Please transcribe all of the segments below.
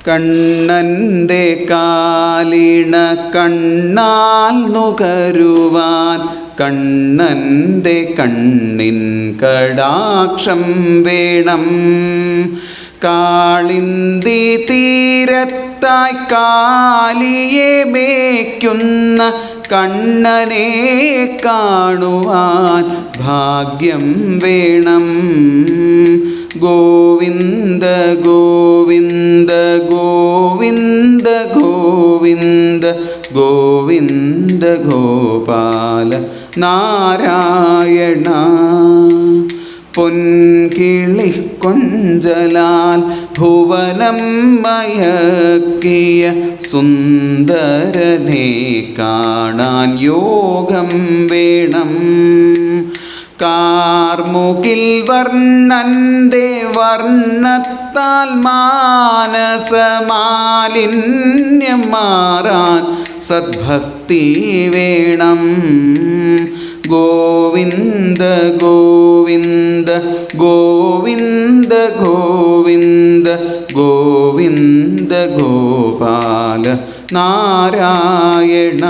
കണ്ണൻ്റെ കാലിണ കണ്ണാൽ നുകരുവാൻ കണ്ണൻ്റെ കണ്ണിൻ കടാക്ഷം വേണം. കാളിന്തി തീരത്തായി കാലിയെ മേയ്ക്കുന്ന കണ്ണനെ കാണുവാൻ ഭാഗ്യം വേണം. ഗോവിന്ദ ഗോവിന്ദ ഗോവിന്ദ ഗോവിന്ദ ഗോവിന്ദ ഗോപാല നാരായണ. പൊൻകിളിക്കൊഞ്ചലാൽ ഭുവനം മയക്കിയ സുന്ദരനെ കാണാൻ യോഗം വേണം. കാർമുകിൽ വർണ്ണൻ്റെ വർണ്ണത്താൽ മാനസമാലിന്യം മാറാൻ സദ്ഭക്തി വേണം. ഗോവിന്ദ ഗോവിന്ദ ഗോവിന്ദ ഗോവിന്ദ ഗോവിന്ദ ഗോപാല നാരായണ.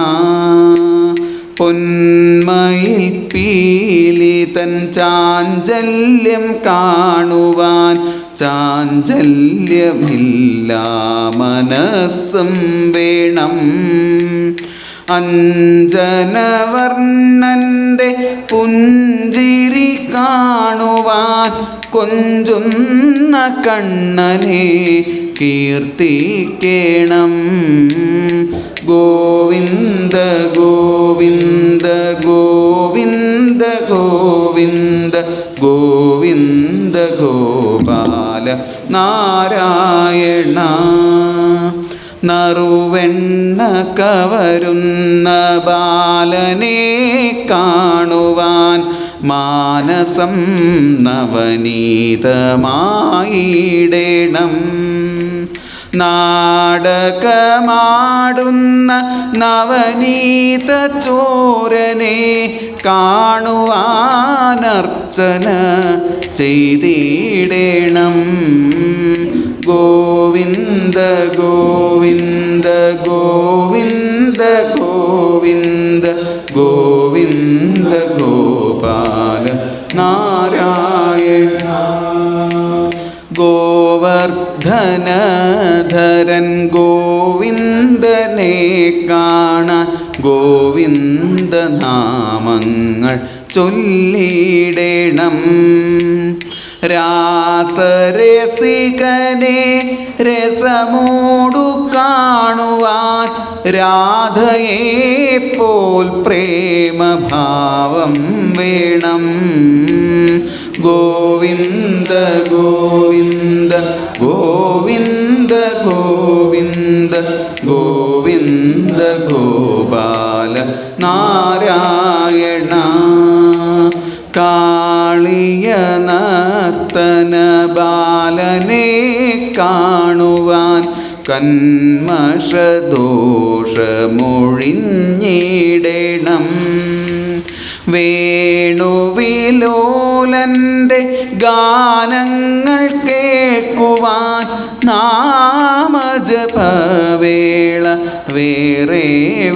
പൊന്മയിൽ പീലി തൻ ചാഞ്ചല്യം കാണുവാൻ ചാഞ്ചല്യമില്ലാ മനസ്സും വേണം. അഞ്ജനവർണ്ണൻ്റെ പുഞ്ചിരി കാണുവാൻ കൊഞ്ചുന്ന കണ്ണനെ കീർത്തിക്കേണം. ഗോവിന്ദ ഗോവിന്ദ ഗോവിന്ദ ഗോവിന്ദ ഗോവിന്ദ ഗോപാല നാരായണ. നറുവെണ്ണ കവരുന്ന ബാലനെ കാണുവാൻ മാനസം നവനീതമായിടണം. നാടകമാടുന്ന നവനീത ചോരനെ കാണുവാനർച്ചന ചെയ്തിടണം. ഗോവിന്ദ ഗോവിന്ദ ഗോവിന്ദ ഗോവിന്ദ ഗോവിന്ദ ഗോപാല നാരായണ. ഗോവർദ്ധനധരൻ ഗോവിന്ദനെ കാണാൻ ഗോവിന്ദനാമങ്ങൾ ചൊല്ലിടണം. രാസരസികനെ രസമോടു കാണുവാൻ രാധയെ പോൽ പ്രേമഭാവം വേണം. ഗോവിന്ദ ഗോവിന്ദ ഗോവിന്ദ ഗോവിന്ദ ഗോവിന്ദ ഗോപാല നാരായണ. കാളിയ നർത്തന ബാലനെ കാണുവാൻ കന്മഷദോഷമൊഴിഞ്ഞിടണം. വേണുവിലോലൻ്റെ ഗാനങ്ങൾ കേൾക്കുവാൻ നാമജപവേള വേറെ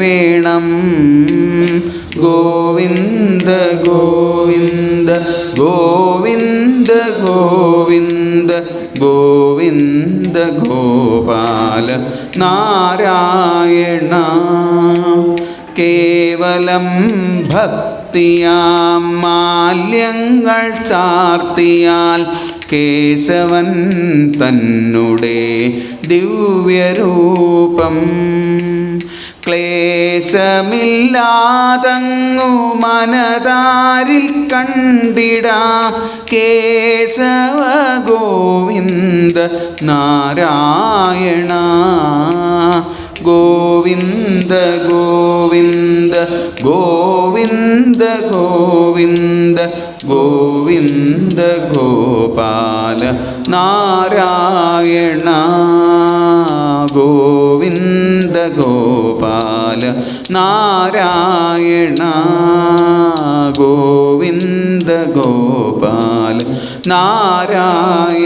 വേണം. ഗോവിന്ദ ഗോവിന്ദ ഗോവിന്ദ ഗോവിന്ദ ഗോവിന്ദ ഗോപാല നാരായണ. കേവലം ഭക്തിയാം മാല്യങ്ങൾ ചാർത്തിയാൽ കേശവൻ തന്നുടെ ദിവ്യരൂപം ക്ലേശമില്ലാതങ്ങു മനതാരിൽ കണ്ടിടാം. കേശവ ഗോവിന്ദ നാരായണ. ഗോവിന്ദ ഗോവിന്ദ ഗോവിന്ദ ഗോവിന്ദ ഗോവിന്ദ ഗോപാല നാരായണ. ഗോവിന്ദ ഗോപാല നാരായണ. ഗോവിന്ദ ഗോപാല നാരായണ.